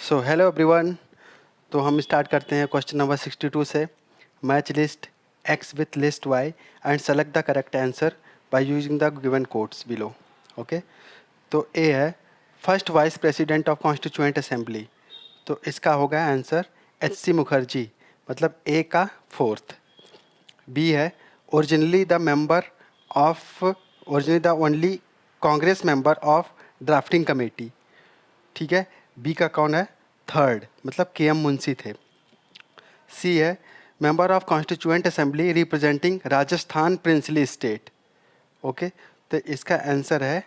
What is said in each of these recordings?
So hello everyone. तो हम start करते हैं क्वेश्चन नंबर 62 से। Match list X with list Y and select the correct answer by using the given codes below. Okay, तो A है first vice president of constituent assembly, तो इसका होगा आंसर एच सी मुखर्जी, मतलब ए का फोर्थ। बी है originally the member of originally the only Congress member of drafting committee. ठीक है, बी का कौन है? थर्ड, मतलब के एम मुंशी थे। सी है member of constituent assembly representing Rajasthan princely state. Okay, तो इसका आंसर है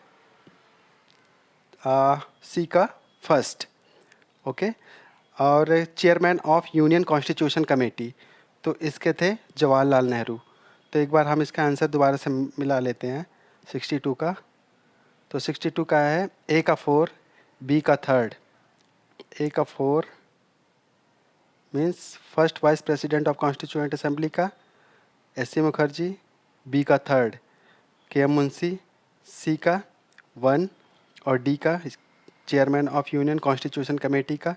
सी का फर्स्ट। ओके, और chairman of union constitution committee, तो इसके थे जवाहरलाल नेहरू। तो एक बार हम इसका आंसर दोबारा से मिला लेते हैं 62 का। तो 62 का है ए का फोर, बी का थर्ड। ए का four means first vice president of constituent assembly का एस सी मुखर्जी, बी का third K M Munshi, C का वन और डी का chairman of union constitution committee का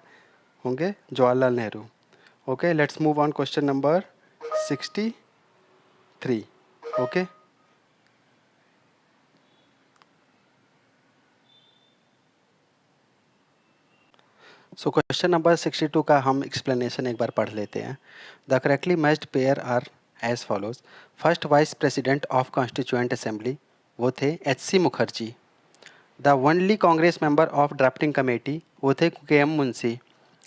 होंगे Jawaharlal Nehru. Okay, let's move on question number 63। Okay, so question number 62 का हम explanation एक बार पढ़ लेते हैं। The correctly matched pair are as follows. First vice president of constituent assembly वो थे H C Mukherjee. The only Congress member of drafting committee वो थे K M Munshi.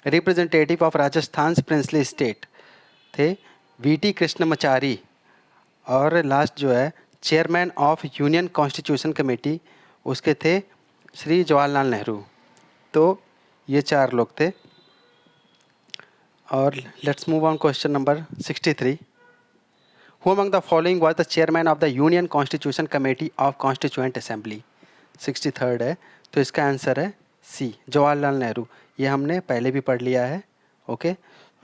Representative of Rajasthan princely state थे वी टी कृष्णमचारी। और लास्ट जो है chairman of union constitution committee, उसके थे श्री जवाहरलाल नेहरू। तो ये चार लोग थे। और let's move on question number 63। Who among the following was the chairman of the union constitution committee of constituent assembly. 63 है, तो इसका आंसर है सी जवाहरलाल नेहरू। ये हमने पहले भी पढ़ लिया है। ओके,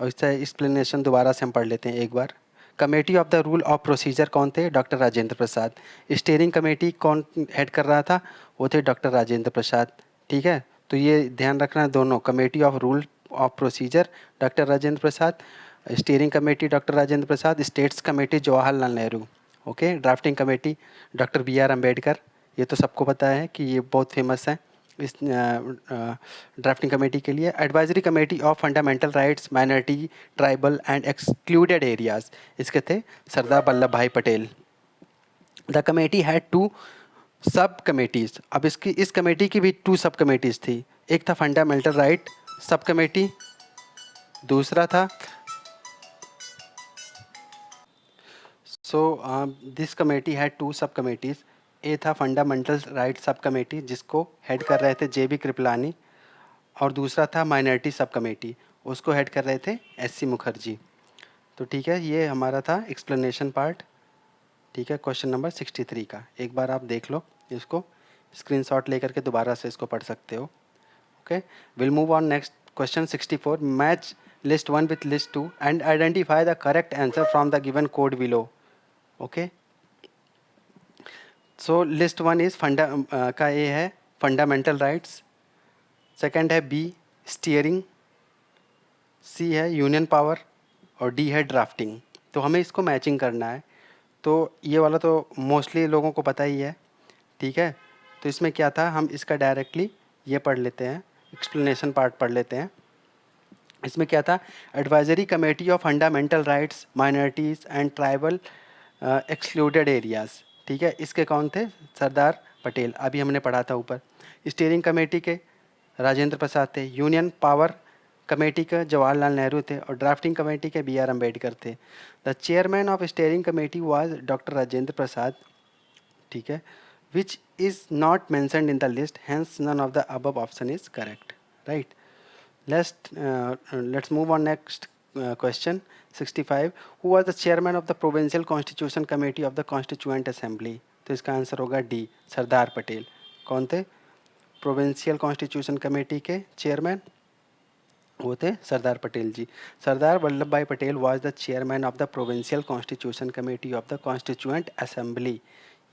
और इसका एक्सप्लेनेशन दोबारा से हम पढ़ लेते हैं एक बार। Committee of the rule of procedure कौन थे? Doctor Rajendra Prasad. Steering committee कौन हेड कर रहा था? वो थे डॉक्टर राजेंद्र प्रसाद। ठीक है, तो ये ध्यान रखना है, दोनों committee of rule of procedure doctor Rajendra Prasad, steering committee doctor Rajendra Prasad, states committee Jawaharlal Nehru. Okay, drafting committee doctor B R Ambedkar. ये तो सबको पता है कि ये बहुत फेमस है इस ड्राफ्टिंग कमेटी के लिए। Advisory committee of fundamental rights minority tribal and excluded areas, इसके थे Sardar Vallabh Bhai Patel. The committee had two sub committees. अब इस कमेटी की भी टू सब कमेटीज़ थी। एक था फंडामेंटल राइट सब कमेटी, दूसरा था this committee had two sub committees. ए था फंडामेंटल राइट सब कमेटी, जिसको हेड कर रहे थे जे बी कृपलानी, और दूसरा था माइनॉरिटी सब कमेटी, उसको हेड कर रहे थे एस सी मुखर्जी। तो ठीक है, ये हमारा था एक्सप्लेनेशन पार्ट। ठीक है, क्वेश्चन नंबर 63 का एक बार आप देख लो, इसको स्क्रीनशॉट लेकर के दोबारा से इसको पढ़ सकते हो। Okay, will move on next question 64। Match list 1 with list 2 and identify the correct answer from the given code below. Okay, so list 1 is का ए है फंडामेंटल राइट्स, सेकंड है बी स्टीयरिंग, सी है यूनियन पावर और D है drafting. तो हमें इसको matching करना है। तो ये वाला तो मोस्टली लोगों को पता ही है। ठीक है, तो इसमें क्या था, हम इसका डायरेक्टली ये पढ़ लेते हैं, एक्सप्लेनेशन पार्ट पढ़ लेते हैं। इसमें क्या था, advisory committee of fundamental rights minorities and tribal excluded areas. ठीक है, इसके कौन थे? सरदार पटेल, अभी हमने पढ़ा था ऊपर। स्टीयरिंग कमेटी के राजेंद्र प्रसाद थे, यूनियन पावर कमेटी के जवाहरलाल नेहरू थे, और ड्राफ्टिंग कमेटी के बी आर अम्बेडकर थे। The chairman of steering committee was doctor Rajendra Prasad. ठीक है, which is not mentioned in the list, hence none of the above option is correct. Right, let's move on next question 65। who was the chairman of the provincial constitution committee of the constituent assembly? तो इसका answer होगा D सरदार पटेल। कौन थे provincial constitution committee के chairman? वो थे Sardar Patel ji. Sardar Vallabh Bhai Patel was the chairman of the provincial constitution committee of the constituent assembly.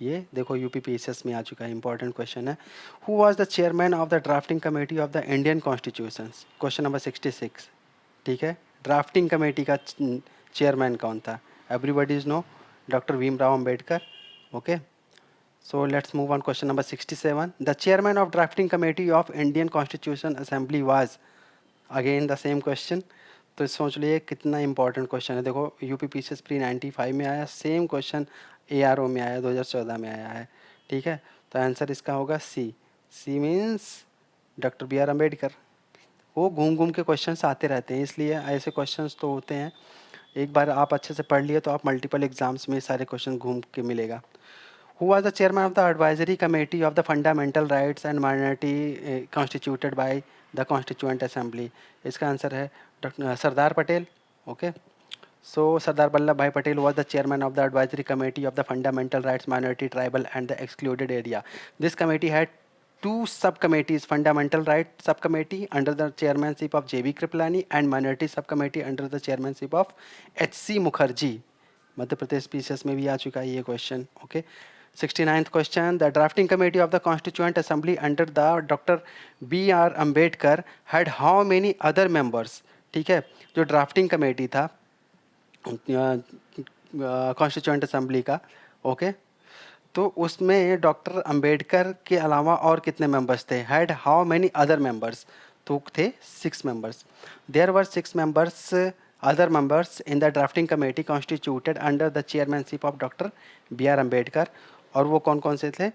ये देखो यूपीपीएसएस में आ चुका है, इंपॉर्टेंट क्वेश्चन है। Who was the chairman of the drafting committee of the Indian constitution? Question number 66। ठीक है, ड्राफ्टिंग कमेटी का चेयरमैन कौन था? Everybody is know, doctor Bhimrao Ambedkar. Okay, so let's move on. Question number 67. The chairman of drafting committee of Indian Constitution Assembly was, again the same question. तो सोच लिए कितना important question है। देखो यूपीपीसीएस प्री 95 में आया, सेम क्वेश्चन एआरओ में आया, 2014 में आया है। ठीक है, तो आंसर इसका होगा C. C means doctor B R Ambedkar. वो घूम घूम के क्वेश्चंस आते रहते हैं, इसलिए ऐसे क्वेश्चंस तो होते हैं। एक बार आप अच्छे से पढ़ लिए तो आप मल्टीपल एग्जाम्स में सारे क्वेश्चन घूम के मिलेगा। Who was the chairman of the advisory committee of the fundamental rights and minority constituted by the constituent assembly? इसका आंसर है doctor Sardar Patel. Okay, so Sardar Vallabhbhai Patel was the chairman of the advisory committee of the fundamental rights, minority, tribal and the excluded area. This committee had two subcommittees: fundamental rights subcommittee under the chairmanship of J.B. Kripalani and minority subcommittee under the chairmanship of H.C. Mukherjee. Madhya Pradesh PCS में भी आ चुका है ये question. Okay, 69th question. The drafting committee of the Constituent Assembly under the Dr. B.R. Ambedkar had how many other members? ठीक है, जो drafting committee था constituent assembly का, ओके, तो उसमें डॉक्टर अंबेडकर के अलावा और कितने मेंबर्स थे? Had how many other members? तो थे 6 members. There were 6 members other members in the drafting committee constituted under the chairmanship of doctor B R Ambedkar. और वो कौन कौन से थे?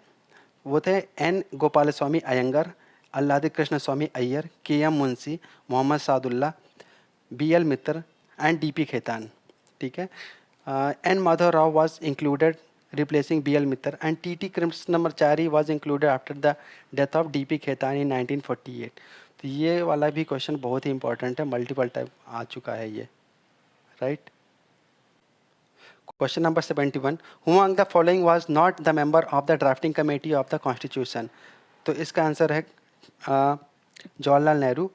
वो थे N Gopalaswami Ayyangar, Alladi Krishnaswami Ayyar, K M Munshi, Mohammad Saadulla, B L Mitra and D P Khaitan. ठीक है, N Madhava Rao was included replacing B L Mitra and T T Krishnamachari was included after the death of D P Khaitan in 1948। तो ये वाला भी क्वेश्चन बहुत ही इंपॉर्टेंट है, मल्टीपल टाइप आ चुका है ये, right. Question number 71, who among the following was not the member of the drafting committee of the constitution? तो इसका आंसर है जवाहरलाल नेहरू,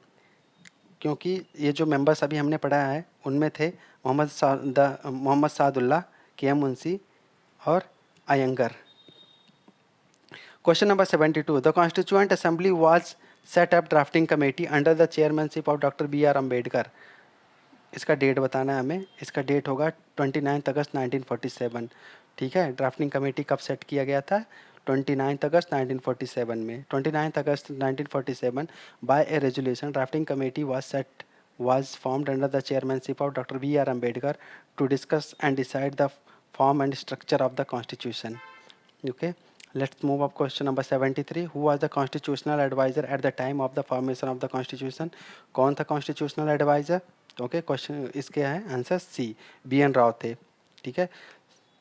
क्योंकि ये जो मेंबर्स अभी हमने पढ़ा है उनमें थे मोहम्मद सादुल्ला, के एम मुंशी और Ayyangar. Question number 72, the constituent assembly was set up drafting committee under the chairmanship of doctor B R Ambedkar. इसका डेट बताना है हमें, इसका डेट होगा 29 अगस्त 1947। ठीक है, ड्राफ्टिंग कमेटी कब सेट किया गया था? 29 अगस्त 1947 में। 29 August 1947 by a resolution drafting committee was formed under the chairmanship of Dr. B. R. Ambedkar to discuss and decide the form and structure of the constitution. Okay, let's move up. Question number 73, who was the constitutional advisor at the time of the formation of the constitution? कौन था constitutional advisor? Okay, question इसके है answer C, B N Rao थे। ठीक है,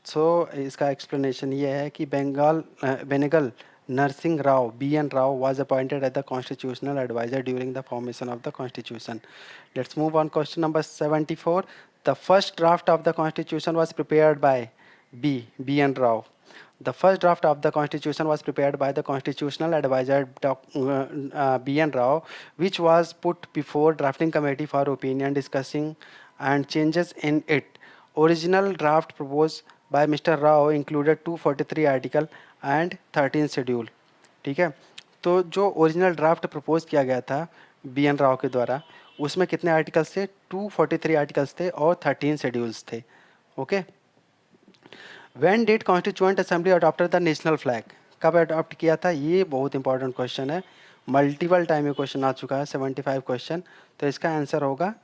so इसका explanation ये है कि Benegal Narsingh Rao, B N Rao was appointed as the constitutional advisor during the formation of the constitution. Let's move on. Question number 74, the first draft of the constitution was prepared by B N Rao. The first draft of the constitution was prepared by the constitutional advisor B N Rao, which was put before drafting committee for opinion, discussing and changes in it. Original draft proposed by Mr. Rao included 243 article and 13 schedule. ठीक है, तो जो original draft propose किया गया था B N Rao के द्वारा, उसमें कितने आर्टिकल्स थे? 243 आर्टिकल्स थे और 13 शेड्यूल्स थे। Okay, when did constituent assembly adopted the national flag? कब अडॉप्ट किया था? ये बहुत इंपॉर्टेंट क्वेश्चन है, मल्टीपल टाइम ये क्वेश्चन आ चुका है, 75 क्वेश्चन। तो इसका आंसर होगा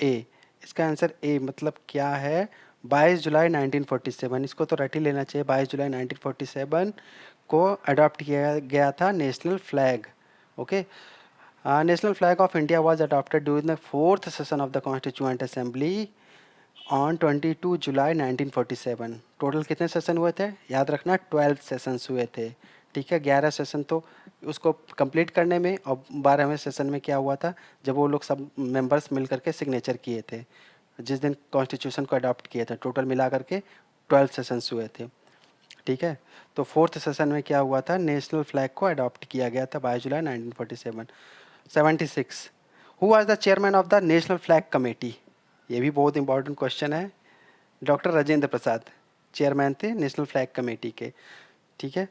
ए। इसका आंसर ए मतलब क्या है? 22 जुलाई 1947। इसको तो रट ही लेना चाहिए, 22 जुलाई 1947 को अडॉप्ट किया गया था national flag. Okay, national flag of India was adopted during the 4th session of the constituent assembly on 22 जुलाई 1947। टोटल कितने सेशन हुए थे? याद रखना 12 सेशंस हुए थे। ठीक है, 11 सेशन तो उसको कंप्लीट करने में, और 12वें सेशन में क्या हुआ था, जब वो लोग सब मेंबर्स मिल करके सिग्नेचर किए थे, जिस दिन कॉन्स्टिट्यूशन को अडॉप्ट किए थे। टोटल मिला करके 12 सेशंस हुए थे। ठीक है, तो 4th सेशन में क्या हुआ था? नेशनल फ्लैग को अडॉप्ट किया गया था 22 जुलाई 1947। 76, who was the chairman of the national flag committee? ये भी बहुत इंपॉर्टेंट क्वेश्चन है। डॉक्टर राजेंद्र प्रसाद चेयरमैन थे नेशनल फ्लैग कमेटी के। ठीक है,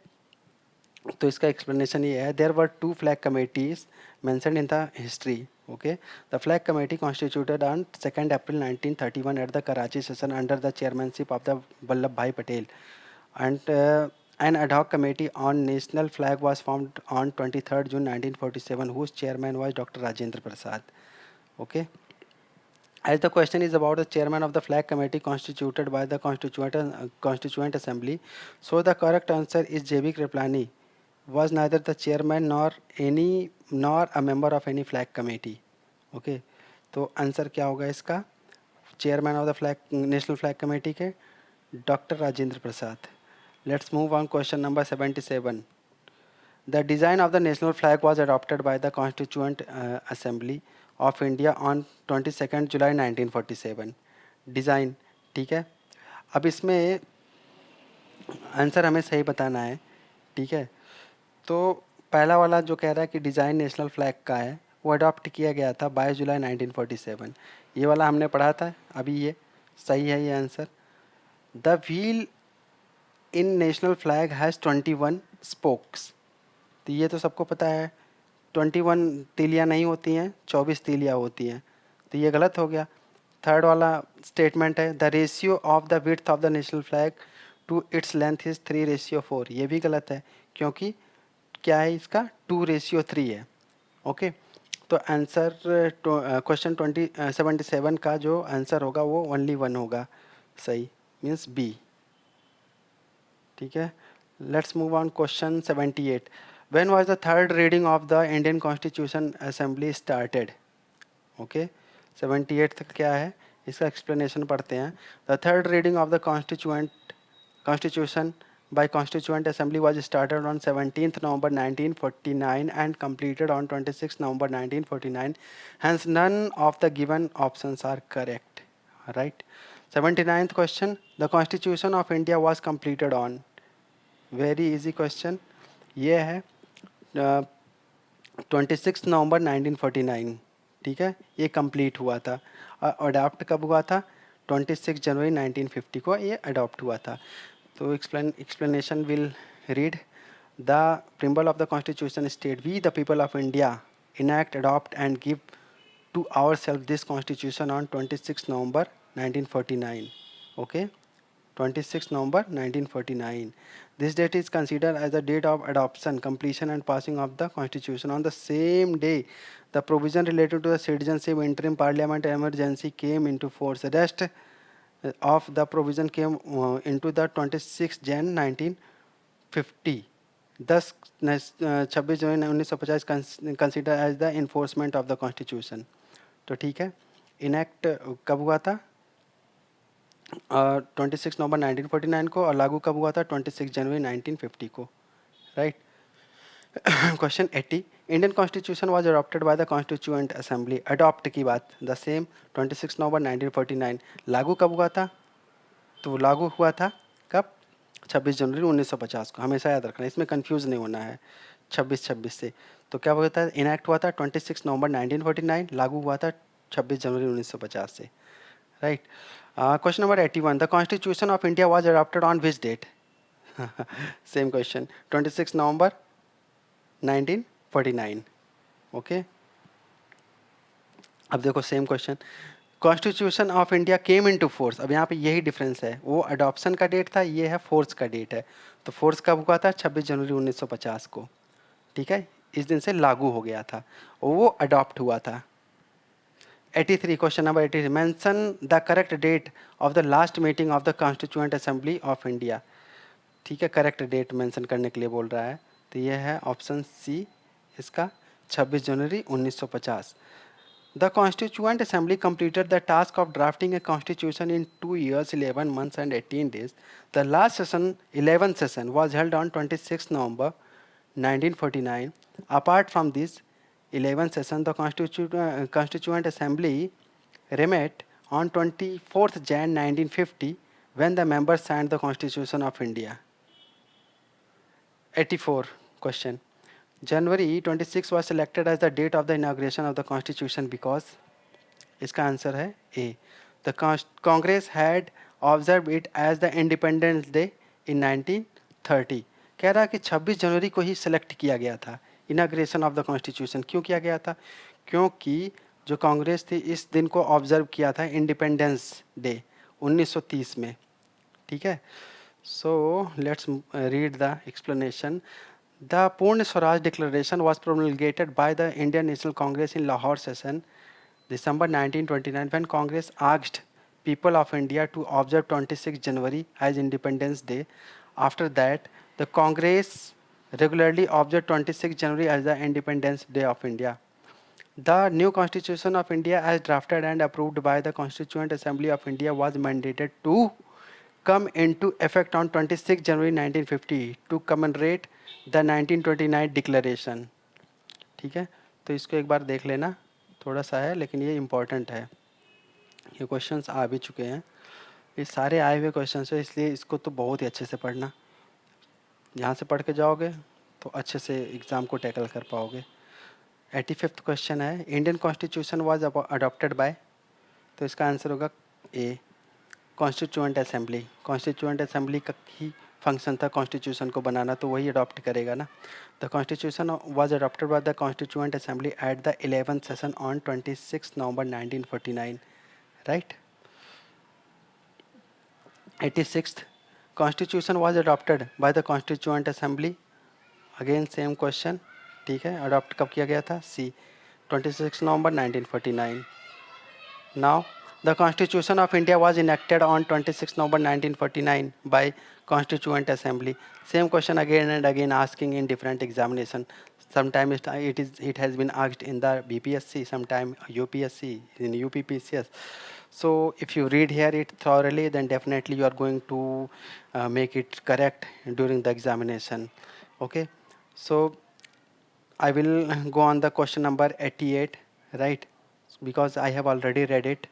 तो इसका एक्सप्लेनेशन ये है, there were 2 flag committees mentioned in the history. Okay, the flag committee constituted on 2nd April 1931 at the Karachi session under the chairmanship of the Vallabh Bhai Patel, and an ad hoc committee on national flag was formed on 23rd June 1947, whose chairman was Dr. Rajendra Prasad. Okay, as the question is about the chairman of the flag committee constituted by the constituent assembly, so the correct answer is J.B. Kriplani was neither the chairman nor a member of any flag committee. Okay, तो आंसर क्या होगा इसका? Chairman of the flag national flag committee के doctor Rajendra Prasad. Let's move on. Question number 77. The design of the national flag was adopted by the Constituent Assembly of India on 22nd July 1947. Design, ठीक है. अब इसमें answer हमें सही बताना है, ठीक है. तो पहला वाला जो कह रहा है कि डिज़ाइन नेशनल फ्लैग का है, वो अडॉप्ट किया गया था 22 जुलाई 1947. ये वाला हमने पढ़ा था अभी, ये सही है ये answer. The wheel in national flag has 21 spokes. तो ये तो सबको पता है, 21 तीलियाँ नहीं होती हैं, 24 तीलियाँ होती हैं. तो ये गलत हो गया. थर्ड वाला स्टेटमेंट है, the ratio of the width of the national flag to its length is 3:4. ये भी गलत है, क्योंकि क्या है इसका 2:3 है. ओके, तो आंसर क्वेश्चन 77 का जो आंसर होगा वो ओनली 1 होगा, सही, मीन्स बी. ठीक है, let's move on. Question 78. When was the third reading of the Indian constitution assembly started? Okay, 78 तक क्या है इसका एक्सप्लेनेशन पढ़ते हैं. The third reading of the constitution by Constituent Assembly was started on 17th November 1949 and completed on 26th November 1949. Hence, none of the given options are correct. Right? 79th question. The Constitution of India was completed on. Very easy question. ये है 26 November 1949. ठीक है, ये complete हुआ था. Adopt कब हुआ था? 26 जनवरी 1950 को ये अडॉप्ट हुआ था. तो explanation will read, the preamble of the constitution state, we the people of India enact, adopt and give to ourselves this constitution on 26 November 1949. Okay, 26 November 1949. This date is considered as the date of adoption, completion and passing of the constitution. On the same day, the provision related to the citizenship, interim parliament emergency came into force. The rest of the provision came into the 26 Jan 1950. Thus, 26 January 1950 consider as the enforcement of the constitution. तो ठीक है, enact कब हुआ था? 26 November 1949 को, और लागू कब हुआ था? 26 जनवरी 1950 को. Right. Question 80. Indian constitution was adopted by the constituent assembly. Adopt की बात, द सेम 26 नवंबर 1949. लागू कब हुआ था? तो लागू हुआ था कब? 26 जनवरी 1950 को. हमेशा याद रखना, इसमें कंफ्यूज नहीं होना है 26 से. तो क्या हुआ था? इनैक्ट हुआ था 26 नवंबर 1949, लागू हुआ था 26 जनवरी 1950 से. Right. Question number 81. The constitution of India was adopted on which date? Same question, 26 November 1949. Okay, अब देखो same question. Constitution of India came into force. अब यहाँ पे यही डिफरेंस है, वो अडॉप्शन का डेट था, ये है फोर्स का डेट है. तो फोर्स कब हुआ था? 26 जनवरी 1950 को. ठीक है, इस दिन से लागू हो गया था, और वो अडॉप्ट हुआ था. 83. Question number 83. Mention the correct date of the last meeting of the constituent assembly of India. ठीक है, करेक्ट डेट मेंशन करने के लिए बोल रहा है. तो यह है ऑप्शन सी इसका, 26 जनवरी 1950. The Constituent Assembly completed the task of drafting a constitution in 2 years, 11 months and 18 days. The last session, 11th session, was held on 26 November 1949. Apart from this 11th session, the Constituent Assembly met on 24th Jan 1950 when the members signed the Constitution of India. 84. Question. January 26 was selected as the date of the inauguration of the Constitution because, इसका answer है A. The Congress had observed it as the Independence Day in 1930. कह रहा है कि 26 जनवरी को ही select किया गया था इनाग्रेशन ऑफ द कॉन्स्टिट्यूशन। क्यों किया गया था? क्योंकि जो कांग्रेस थी इस दिन को ऑब्जर्व किया था इंडिपेंडेंस डे 1930 में। ठीक है, so let's read the explanation. The Purna Swaraj declaration was promulgated by the Indian National Congress in Lahore session December 1929 when Congress asked people of India to observe 26 January as Independence Day. After that, the Congress regularly observed 26 January as the Independence Day of India. The new Constitution of India as drafted and approved by the Constituent Assembly of India was mandated to come into effect on 26 January 1950 to commemorate the 1929 Declaration. ठीक है, तो इसको एक बार देख लेना, थोड़ा सा है लेकिन ये इम्पोर्टेंट है। ये क्वेश्चंस आ भी चुके हैं, ये सारे आए हुए क्वेश्चंस है, इसलिए इसको तो बहुत ही अच्छे से पढ़ना। यहाँ से पढ़ के जाओगे तो अच्छे से एग्ज़ाम को टैकल कर पाओगे। 85th क्वेश्चन है, Indian constitution was adopted by, तो इसका आंसर होगा ए, कॉन्स्टिट्यूएंट असेंबली। कॉन्स्टिट्यूएंट असेंबली का ही फंक्शन था कॉन्स्टिट्यूशन को बनाना, तो वही अडॉप्ट करेगा ना। The constitution was adopted by the constituent assembly at the 11th session on 26 November 1949, right. 86th constitution was adopted by the constituent assembly, again same question. ठीक है, adopt कब किया गया था? सी, 26 November 1949। Now, the Constitution of India was enacted on 26 November 1949 by Constituent Assembly. Same question again and again asking in different examination. Sometimes it has been asked in the BPSC, sometime UPSC, in UPPCS. So if you read here it thoroughly, then definitely you are going to make it correct during the examination. Okay, so I will go on the question number 88, right? Because I have already read it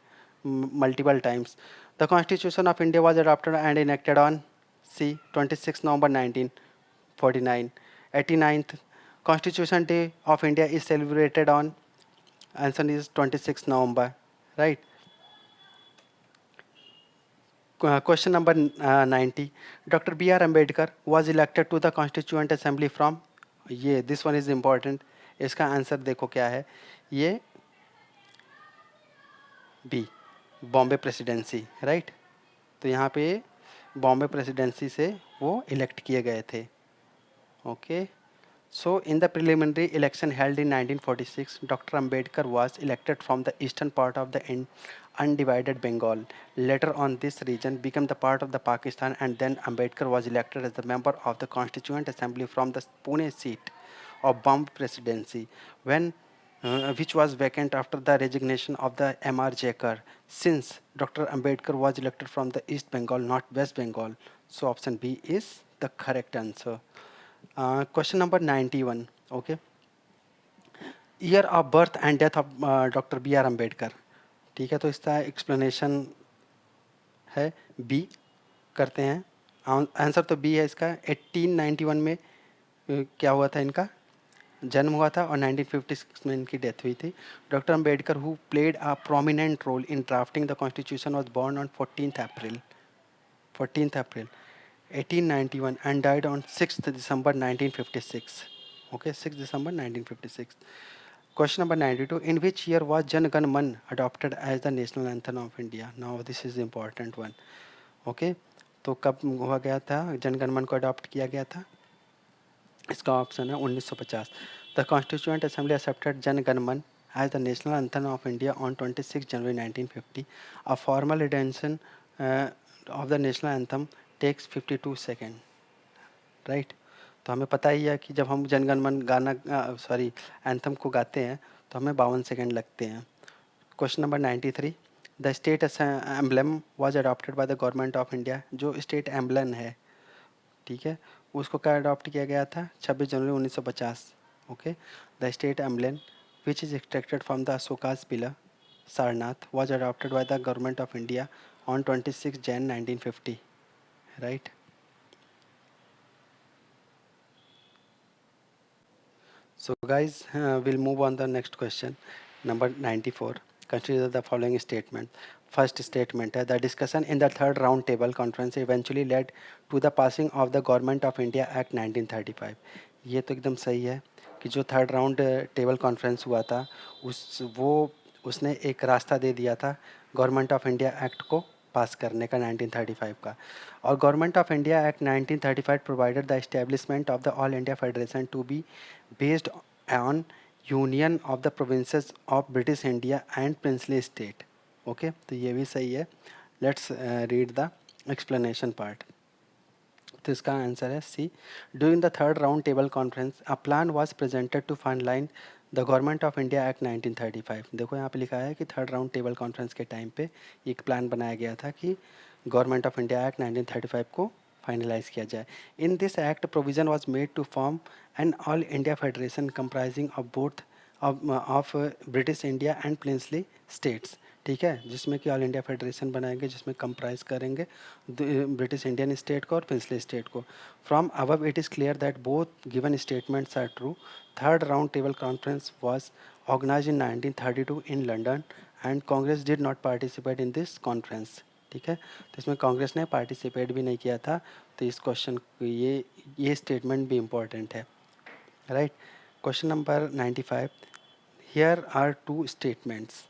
multiple times. The Constitution of India was adopted and enacted on C, 26 November 1949. 89th Constitution Day of India is celebrated on, answer is 26 November, right? Question number 90. Dr. B.R. Ambedkar was elected to the Constituent Assembly from, ये this one is important. इसका answer देखो क्या है, ये B, Bombay presidency, right. तो यहाँ पे Bombay presidency से वो इलेक्ट किए गए थे। Okay, so in the preliminary election held in 1946 doctor Ambedkar was elected from the eastern part of the undivided Bengal. Later on, this region became the part of the Pakistan, and then Ambedkar was elected as the member of the Constituent Assembly from the Pune seat of Bombay Presidency, when which was vacant after the resignation of the M.R. Jakar. Since Dr. Ambedkar was elected from the East Bengal, not West Bengal, so option B is the correct answer. Question number 91. Okay. Year of birth and death of Dr. B.R. Ambedkar. ठीक है, तो इसका explanation है B, करते हैं। Answer तो B है इसका। 1891 में क्या हुआ था, इनका जन्म हुआ था और 1956 में इनकी डेथ हुई थी। Doctor Ambedkar who played a prominent role in drafting the constitution was born on 14th April 1891 and died on 6th December 1956. Okay, 6th December 1956. Question number 92. In which year was Jan Gan Man adopted as the national anthem of India? Now this is the important one. Okay, तो कब हुआ गया था, जन गण मन को adopt किया गया था? इसका ऑप्शन है 1950. The Constituent Assembly accepted Jan Gan Man as the national anthem of India on 26 January 1950. A formal rendition of the national anthem takes 52 seconds. Right? तो हमें पता ही है कि जब हम जनगण मन गाना एंथम को गाते हैं तो हमें 52 सेकेंड लगते हैं। Question number 93. The state emblem was adopted by the Government of India. जो स्टेट एम्बलम है, ठीक है, उसको क्या अडॉप्ट किया गया था? 26 जनवरी 1950. Okay, the state emblem which is extracted from the Ashoka's pillar Sarnath was adopted by the Government of India on 26 Jan 1950. Right. So guys, we'll move on the next question, number 94. Consider the following statement. First statement है, the discussion in the third round table conference eventually led to the passing of the Government of India Act 1935. ये तो एकदम सही है कि जो third round table conference हुआ था उसने एक रास्ता दे दिया था गवर्नमेंट ऑफ इंडिया एक्ट को पास करने का 1935 का. और Government of India Act 1935 provided the establishment of the all India federation to be based on union of the provinces of British India and princely state. Okay, तो ये भी सही है. Let's read the explanation part. तो इसका answer है C. During the third round table conference a plan was presented to finalise the Government of India Act 1935. देखो यहाँ पे लिखा है कि थर्ड राउंड टेबल कॉन्फ्रेंस के टाइम पे एक प्लान बनाया गया था कि गवर्नमेंट ऑफ इंडिया एक्ट 1935 को फाइनलाइज किया जाए. In this act provision was made to form an all India federation comprising of both of British India and princely states. ठीक है, जिसमें कि ऑल इंडिया फेडरेशन बनाएंगे जिसमें कंप्राइज करेंगे ब्रिटिश इंडियन स्टेट को और प्रिंसली स्टेट को. From above it is clear that both given statements are true. Third round table conference was organised in 1932 in London and Congress did not participate in this conference. ठीक है, तो इसमें कांग्रेस ने participate भी नहीं किया था. तो इस क्वेश्चन ये स्टेटमेंट भी इम्पोर्टेंट है. Right. Question number 95. Here are two statements.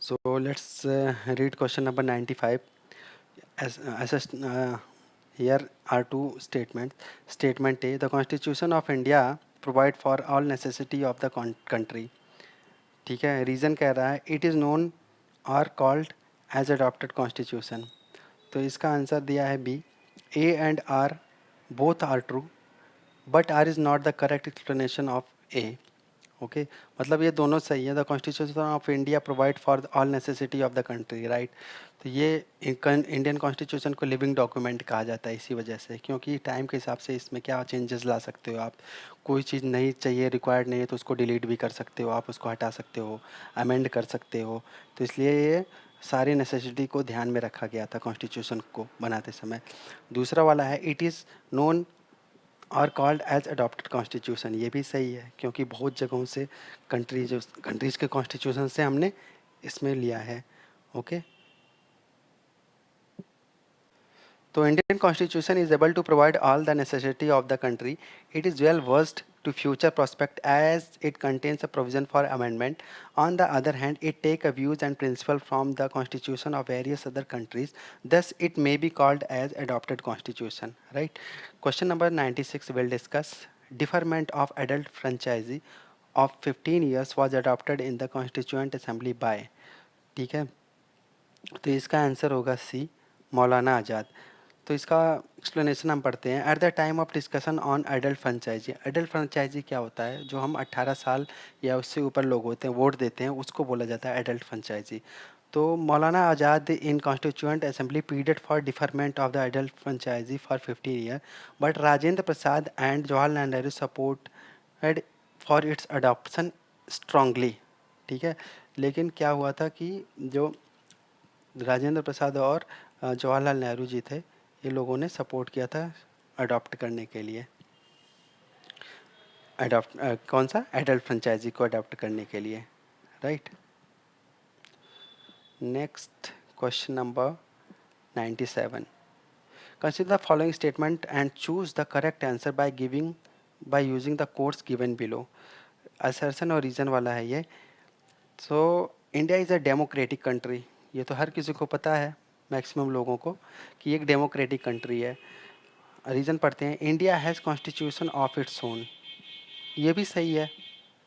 So let's read question number 95. Here are two statements. Statement A: the Constitution of India provide for all necessity of the country. ठीक है, reason कह रहा है it is known or called as adopted constitution. तो इसका answer दिया है B. A and R both are true but R is not the correct explanation of A. Okay, मतलब ये दोनों सही है. The constitution of India provide for all necessity of the country. Right. तो ये इंडियन कॉन्स्टिट्यूशन को living document कहा जाता है इसी वजह से, क्योंकि टाइम के हिसाब से इसमें क्या चेंजेस ला सकते हो आप. कोई चीज़ नहीं चाहिए, रिक्वायर्ड नहीं है, तो उसको डिलीट भी कर सकते हो आप, उसको हटा सकते हो, अमेंड कर सकते हो. तो इसलिए ये सारी नेसेसिटी को ध्यान में रखा गया था कॉन्स्टिट्यूशन को बनाते समय. दूसरा वाला है इट इज़ नोन और कॉल्ड एज अडॉप्टेड कॉन्स्टिट्यूशन. ये भी सही है क्योंकि बहुत जगहों से कंट्रीज़ के कॉन्स्टिट्यूशन से हमने इसमें लिया है. ओके. तो Indian constitution is able to provide all the necessity of the country. It is well versed to future prospect as it contains a provision for amendment. On the other hand, it take a views and principle from the constitution of various other countries. Thus, it may be called as adopted constitution. Right. Question number 96 will discuss deferment of adult franchise of 15 years was adopted in the Constituent Assembly by. ठीक है, तो इसका answer होगा सी. मौलाना आज़ाद. तो इसका explanation हम पढ़ते हैं. At the time of discussion on adult franchise. Adult franchise क्या होता है? जो हम 18 साल या उससे ऊपर लोग होते हैं, वोट देते हैं, उसको बोला जाता है एडल्ट फ्रेंचाइजी. तो Maulana Azad in Constituent Assembly pleaded for deferment of the adult franchise for 15 year but Rajendra Prasad and Jawaharlal Nehru supported for its adoption strongly. ठीक है, लेकिन क्या हुआ था कि जो राजेंद्र प्रसाद और जवाहरलाल नेहरू जी थे, ये लोगों ने सपोर्ट किया था अडॉप्ट करने के लिए. कौन सा? एडल्ट फ्रेंचाइजी को अडॉप्ट करने के लिए. Right. Next question number 97. Consider the following statement and choose the correct answer by using the codes given below. Assertion और रीज़न वाला है ये. So India is a democratic country. ये तो हर किसी को पता है, मैक्सिमम लोगों को, कि एक डेमोक्रेटिक कंट्री है. रीज़न पढ़ते हैं. India has constitution of its own. ये भी सही है.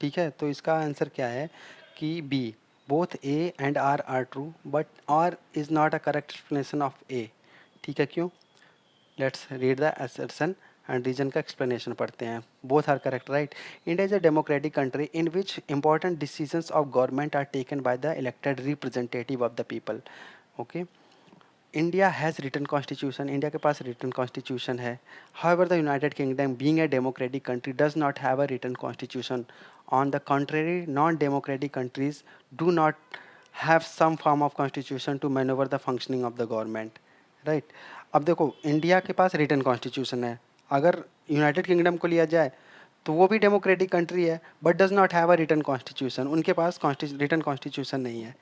ठीक है, तो इसका आंसर क्या है कि B. Both A and R true but R is not a correct explanation of A. ठीक है, क्यों? Let's read the assertion and reason का एक्सप्लेनेशन पढ़ते हैं. Both are correct. Right. India is a democratic country in which important decisions of government are taken by the elected representative of the people. Okay. India has written constitution. India के पास written constitution है. However the United kingdom being a democratic country does not have a written constitution. On the contrary, non democratic countries do not have some form of constitution to manoeuvre the functioning of the government. Right. अब देखो, India के पास written constitution है. अगर United kingdom को लिया जाए तो वो भी डेमोक्रेटिक कंट्री है but does not have a written constitution, उनके पास रिटन कॉन्स्टिट्यूशन नहीं है,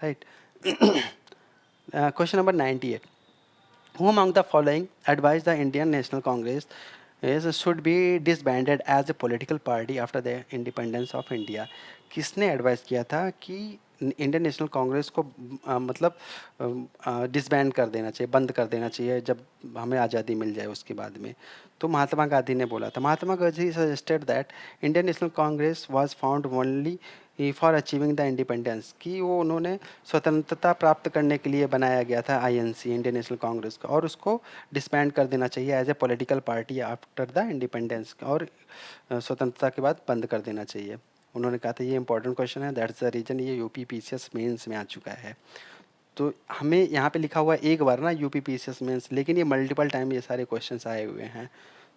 right. Question number 98. Who among the following advised the Indian National Congress is should be disbanded as a political party after the independence of India? किसने advice किया था कि Indian National Congress को मतलब डिसबैंड कर देना चाहिए, बंद कर देना चाहिए जब हमें आज़ादी मिल जाए उसके बाद में? तो महात्मा गांधी ने बोला था. Mahatma Gandhi suggested that Indian National Congress was found only for achieving the independence, कि वो उन्होंने स्वतंत्रता प्राप्त करने के लिए बनाया गया था आईएनसी, इंडियन नेशनल कांग्रेस को, और उसको डिसबैंड कर देना चाहिए as a political party after the independence, और स्वतंत्रता के बाद बंद कर देना चाहिए. उन्होंने कहा था. ये इंपॉर्टेंट क्वेश्चन है, दैट्स द रीजन ये यूपी पीसीएस मेंस में आ चुका है. तो हमें यहाँ पे लिखा हुआ है एक बार ना यूपी पीसीएस मेंस, लेकिन ये मल्टीपल टाइम ये सारे क्वेश्चंस आए हुए हैं.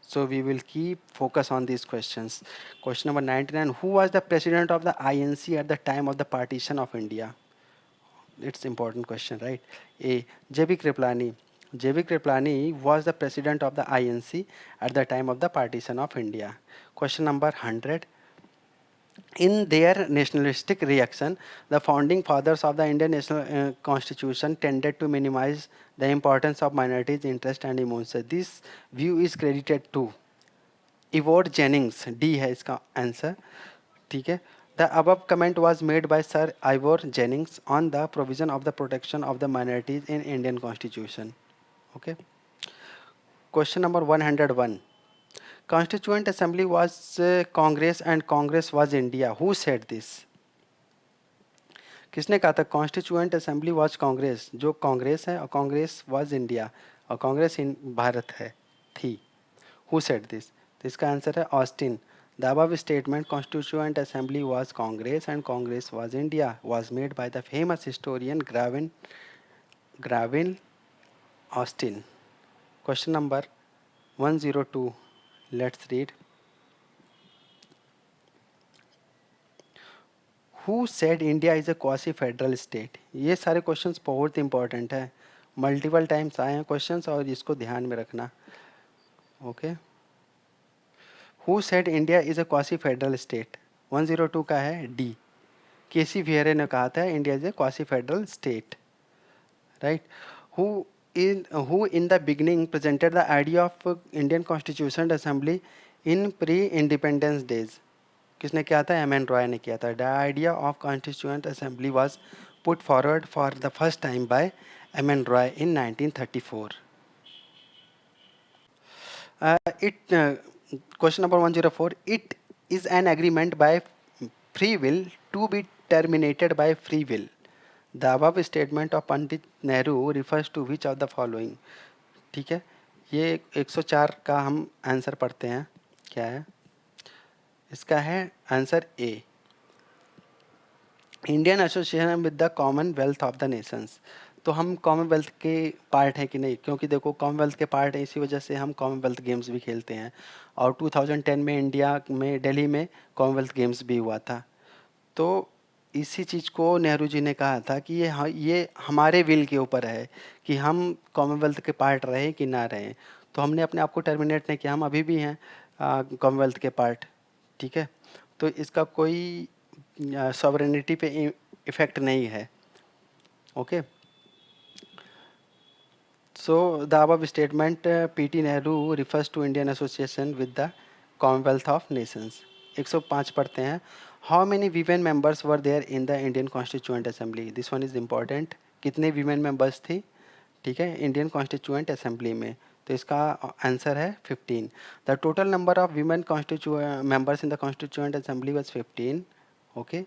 So we will keep focus on these questions. Question number 99. Who was the president of the INC at the time of the partition of India? It's important question, right? A. J.B. Kriplani. J.B. Kriplani was the president of the INC at the time of the partition of India. Question number 100. In their nationalistic reaction, the founding fathers of the Indian National Constitution tended to minimize the importance of minorities' interest and emotions. This view is credited to Ivor Jennings, D है इसका आंसर, ठीक है. The above comment was made by Sir Ivor Jennings on the provision of the protection of the minorities in Indian constitution. Okay. Question number 101. Constituent assembly was Congress and Congress was India. Who said this? किसने कहा था constituent assembly was Congress, जो कांग्रेस है, और Congress was India, और कांग्रेस भारत है, थी. Who said this? तो इसका आंसर है Austin. The above statement Constituent assembly was Congress and Congress was India was made by the famous historian Granville Austin. Question number 102. Let's read. Who said India is a quasi federal state? ये सारे questions बहुत important है, multiple times आए हैं questions, और इसको ध्यान में रखना. Okay. Who said India is a quasi federal state? 102 का है डी. केसी वियरे ने कहा था India is a quasi federal state, right. Who in the beginning presented the idea of Indian Constitution Assembly in pre-independence days? किसने किया था? M N Roy ने किया था. The idea of constituent assembly was put forward for the first time by M N Roy in 1934. Question number 104. It is an agreement by free will to be terminated by free will. The above statement of Pandit Nehru refers to which of the following? ठीक है, ये 104 का हम answer पढ़ते हैं. क्या है इसका? है answer A, Indian association with the commonwealth of the Nations. तो हम कॉमनवेल्थ के पार्ट हैं कि नहीं? क्योंकि देखो कॉमनवेल्थ के पार्ट है, इसी वजह से हम कॉमनवेल्थ गेम्स भी खेलते हैं, और 2010 में इंडिया में दिल्ली में कॉमनवेल्थ गेम्स भी हुआ था. तो इसी चीज़ को नेहरू जी ने कहा था कि ये हमारे विल के ऊपर है कि हम कॉमनवेल्थ के पार्ट रहे कि ना रहे. तो हमने अपने आप को टर्मिनेट नहीं किया, हम अभी भी हैं कॉमनवेल्थ के पार्ट, ठीक है. तो इसका कोई सॉवरेनिटी पे इफेक्ट नहीं है. Okay. So the above statement PT Nehru refers to Indian association with the commonwealth of nations. 105 पढ़ते हैं. How many women members were there in the Indian constituent assembly? This one is important. कितने women members थी, ठीक है, Indian constituent assembly में? तो इसका answer है 15. The total number of women members in the constituent assembly was 15. Okay.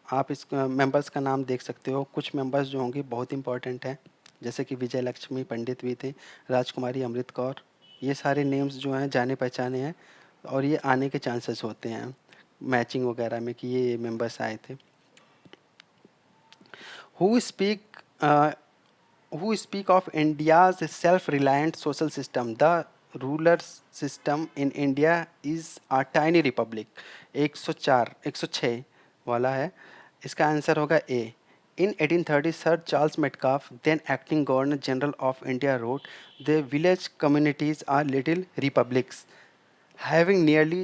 आप इस मेंबर्स का नाम देख सकते हो. कुछ मेंबर्स जो होंगे बहुत इंपॉर्टेंट हैं, जैसे कि विजय लक्ष्मी पंडित भी थे, राजकुमारी अमृत कौर. ये सारे नेम्स जो हैं जाने पहचाने हैं, और ये आने के चांसेस होते हैं मैचिंग वगैरह में कि ये मेंबर्स आए थे. Who speak of India's self reliant social system? The ruler system in India is a tiny Republic. 106 वाला है. इसका आंसर होगा ए. In 1830, Sir Charles Metcalfe, then acting Governor General of India, wrote, "The village communities are little republics, having nearly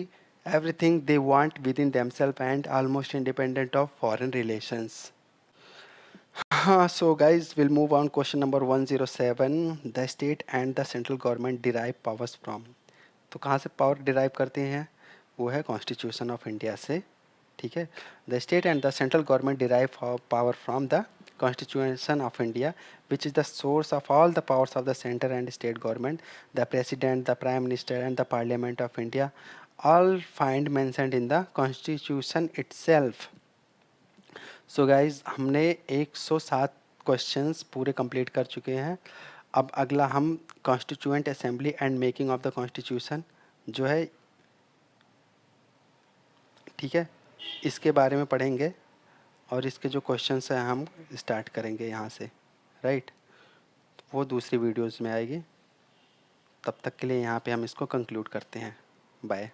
everything they want within themselves and almost independent of foreign relations. So guys, we'll move on. Question number 107. The state and the central government derive powers from. तो कहाँ से power derive करते हैं? वो है constitution of India से. ठीक है. The state and the central government derive power from the Constitution of India, which is the source of all the powers of the center and state government. The President, the Prime Minister, and the Parliament of India all find mentioned in the Constitution itself. So guys हमने 107 questions पूरे complete कर चुके हैं. अब अगला हम constituent assembly and making of the constitution जो है, ठीक है, इसके बारे में पढ़ेंगे और इसके जो क्वेश्चंस हैं हम स्टार्ट करेंगे यहाँ से, राइट. वो दूसरी वीडियोस में आएगी. तब तक के लिए यहाँ पे हम इसको कंक्लूड करते हैं. बाय.